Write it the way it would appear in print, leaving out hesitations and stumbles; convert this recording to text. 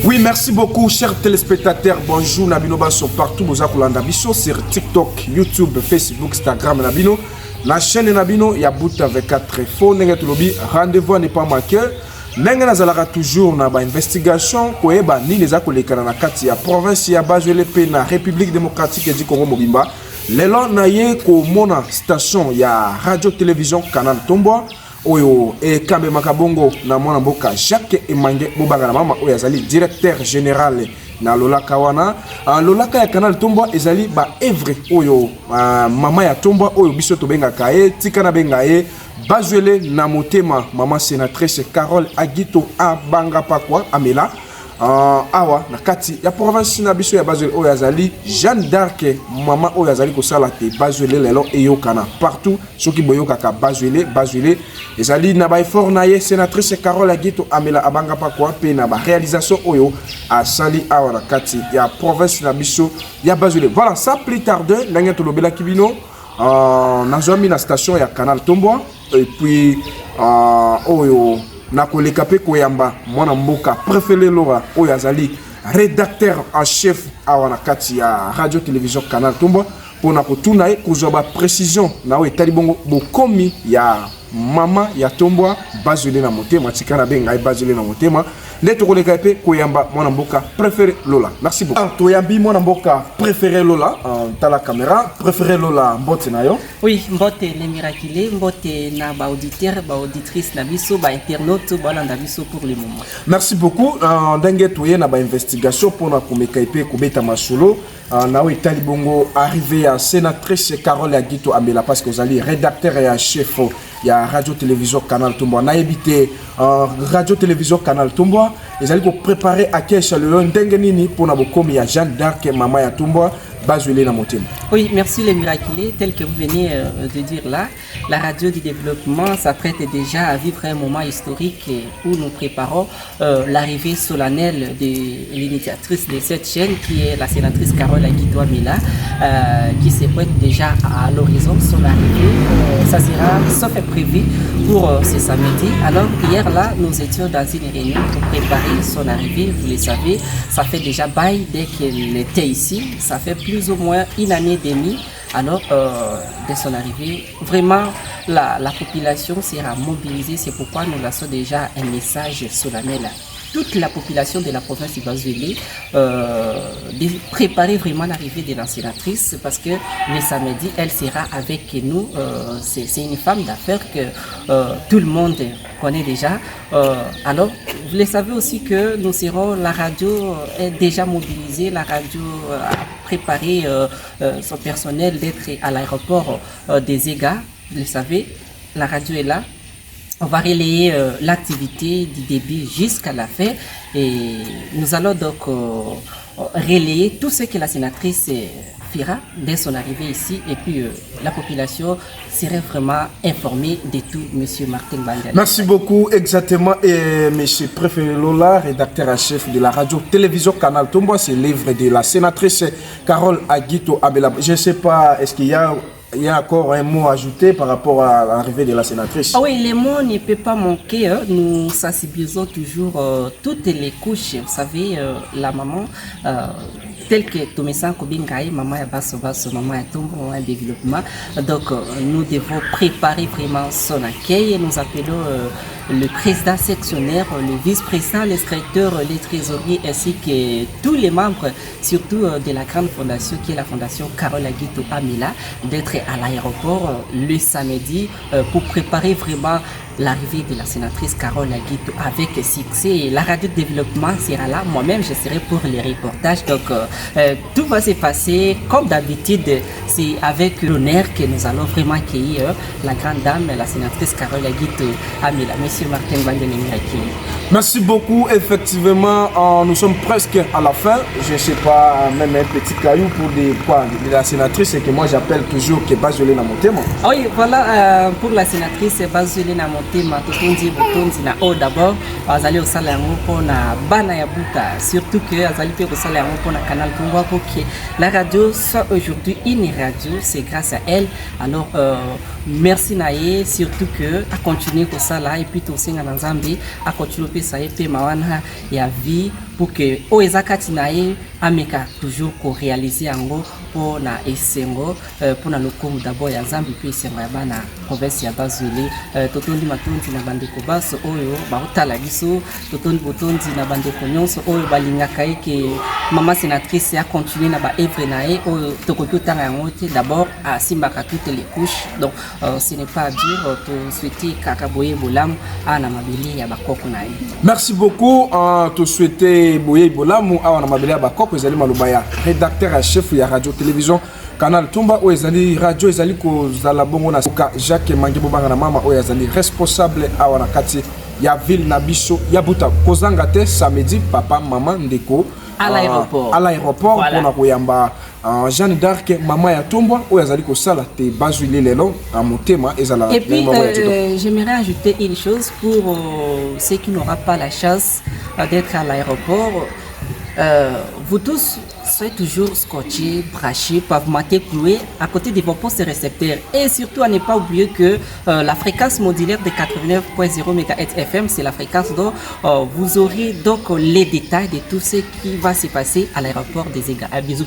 Oui, merci beaucoup, chers téléspectateurs. Bonjour, Nabino Basso partout. Vous avez sur TikTok, YouTube, Facebook, Instagram, Nabino. La chaîne Nabino, il y a bout avec 4 faux. Rendez-vous n'est pas manqué. Nenga zalaka toujours na ba investigation ko eba ni les akolekana na kati ya province ya Bajwele pe na République démocratique du Congo Mobimba. Lelo na ye ko mona station ya radio télévision Canal Tomboa oyo e kambe makabongo na mwana mboka Jacques Emange Bobanga na mama oyo azali directeur général na Lolaka wana. Lolaka ya Canal Tomboa ezali ba evre oyo mama ya Tomboa oyo biso to benga kae tika na benga e Bajwele na motema maman sénatrice Carole Agito Abanga Pakwa Amela awa na kati ya province na biso ya Bajwele oyo azali Jeanne d'Arc maman oyo azali ko sala te Bajwele lelo eyokana partout soki boyoka ka Bajwele ezali na ba effort na ye sénatrice Carole Agito Amela Abanga Pakwa pe na ba réalisation oyo asali awa na kati ya province na biso ya Bajwele. Voilà, ça plus tarder ndenge to lobela kibino nazwami na station ya Canal Tomboa et puis oyo nakoleka pe koyamba mwana mboka préféré Laura oyo azali rédacteur en chef awa na kati ya radio télévision Canal Tomboa pona kotuna e kozwa ba précision na oyo etali bongo bokomi ya mama ya Tomboa Bajwele na motema tikana benga Bajwele na motema nde tokoleka pe koyamba mwana mboka préféré Lola. Merci beaucoup. Toyambi mwana mboka préféré Lola ta la caméra préféré Lola mbote na yo. Oui, mbote les miraculés, mbote na ba auditeur, ba auditrice na biso, ba internaute ba landa biso pour le moment. Merci beaucoup. Ndenge toye na ba investigation pona komeka pe kobeta masolo na o etali bongo arrivé à sénatrice Carole Agito Amela parce que vous allez rédacteur et chef ya radio télévision Canal Tomboa na ebité radio télévision Canal Tomboa ils allaient préparer à Kesha le ndenge nini pona bokomi ya Jeanne d'Arc maman ya Tomboa Bajwele na motema. Oui, merci les miraculés, tel que vous venez de dire là. La radio du développement s'apprête déjà à vivre un moment historique où nous préparons l'arrivée solennelle de l'initiatrice de cette chaîne qui est la sénatrice Carole Agito Amela qui se prête déjà à l'horizon son arrivée. Ça sera sauf prévu pour ce samedi. Alors hier là, nous étions dans une réunion pour préparer son arrivée. Vous le savez, ça fait déjà bail dès qu'elle était ici. Ça fait plus ou moins une année et demie. Alors, dès son arrivée, vraiment, la population sera mobilisée. C'est pourquoi nous lançons déjà un message solennel à toute la population de la province de Bajwele de préparer vraiment l'arrivée de la sénatrice parce que le samedi, elle sera avec nous. C'est une femme d'affaires que tout le monde connaît déjà. Alors, vous le savez aussi que nous serons, la radio est déjà mobilisée, la radio a préparé son personnel d'être à l'aéroport des EGA. Vous le savez, la radio est là. On va relayer l'activité du début jusqu'à la fin et nous allons donc relayer tout ce que la sénatrice fera dès son arrivée ici et puis la population serait vraiment informée de tout, Monsieur Martin Bandel. Merci beaucoup, exactement. Et Monsieur Préféré Lola, rédacteur en chef de la radio-télévision Canal Tomboa, c'est l'œuvre de la sénatrice Carole Agito Amela. Je ne sais pas, est-ce qu'il y a encore un mot à ajouter par rapport à l'arrivée de la sénatrice? Ah oui, les mots ne peuvent pas manquer. Hein. Nous sensibilisons toujours toutes les couches. Vous savez, la maman, telle que Tomesan Kobingaï, maman ya basso, maman ya tombo, un développement. Donc, nous devons préparer vraiment son accueil et nous appelons le président sectionnaire, le vice-président, les secrétaires, les trésoriers ainsi que tous les membres, surtout de la grande fondation qui est la fondation Carole Agito Amela, d'être à l'aéroport le samedi pour préparer vraiment l'arrivée de la sénatrice Carole Agito avec succès. Et la radio de développement sera là. Moi-même, je serai pour les reportages. Donc, tout va se passer comme d'habitude. C'est avec l'honneur que nous allons vraiment accueillir la grande dame, la sénatrice Carole Agito Amela. Monsieur Martin Vandenemirakié. Merci beaucoup. Effectivement, nous sommes presque à la fin. Je ne sais pas, même un petit caillou pour de la sénatrice, et que moi j'appelle toujours que Bajwele na motema. Oui, voilà, pour la sénatrice Bajwele na motema, totondi botondi na o d'abord, azali au sala yango pona bana ya buta, surtout que azali pe au sala yango pona Canal Tomboa pour que la radio soit aujourd'hui une radio, c'est grâce à elle. Alors merci naye, surtout que à continuer comme ça là et puis tout singa na Nzambe à continuer ça et puis mawana ya vie pour que Oeza Katinae Ameka toujours ko réaliser ango pour na esengo pour na lokomu d'abord ya Zambi puis esengo ya bana province ya Bazwele totondi matondi na bandeko baso oyo baotala biso totondi botondi na bandeko nyonso oyo balingaka eke mama sénatrice a continuer na ba œuvre nae oyo tokoki otanga yango te d'abord asimbaka toutes les couches donc ce n'est pas dur to souhaiter kaka boye bolamu ana mabele ya bakoko nae. Merci beaucoup to souhaiter boye bolamu ana mabele ya bakoko ezali maloba ya rédacteur en chef ya radio télévision Canal Tumba o ezali radio ezali ko zala bongo na Jacques Mangibo banga na mama o ezali responsable awana kati ya ville na biso ya buta kozanga te samedi papa maman ndeko à l'aéroport voilà. Pour na koyamba Jeanne d'Arc mama ya Tumba o ezali ko sala te Bazwele lelo a motema ezala. Et puis j'aimerais ajouter une chose pour ceux qui n'auront pas la chance d'être à l'aéroport. Vous tous soyez toujours scotchés, brachés, pavementés, cloués à côté de vos postes récepteurs. Et surtout à ne pas oublier que la fréquence modulaire de 89.0 MHz FM, c'est la fréquence dont vous aurez donc les détails de tout ce qui va se passer à l'aéroport des Égards. Bisous.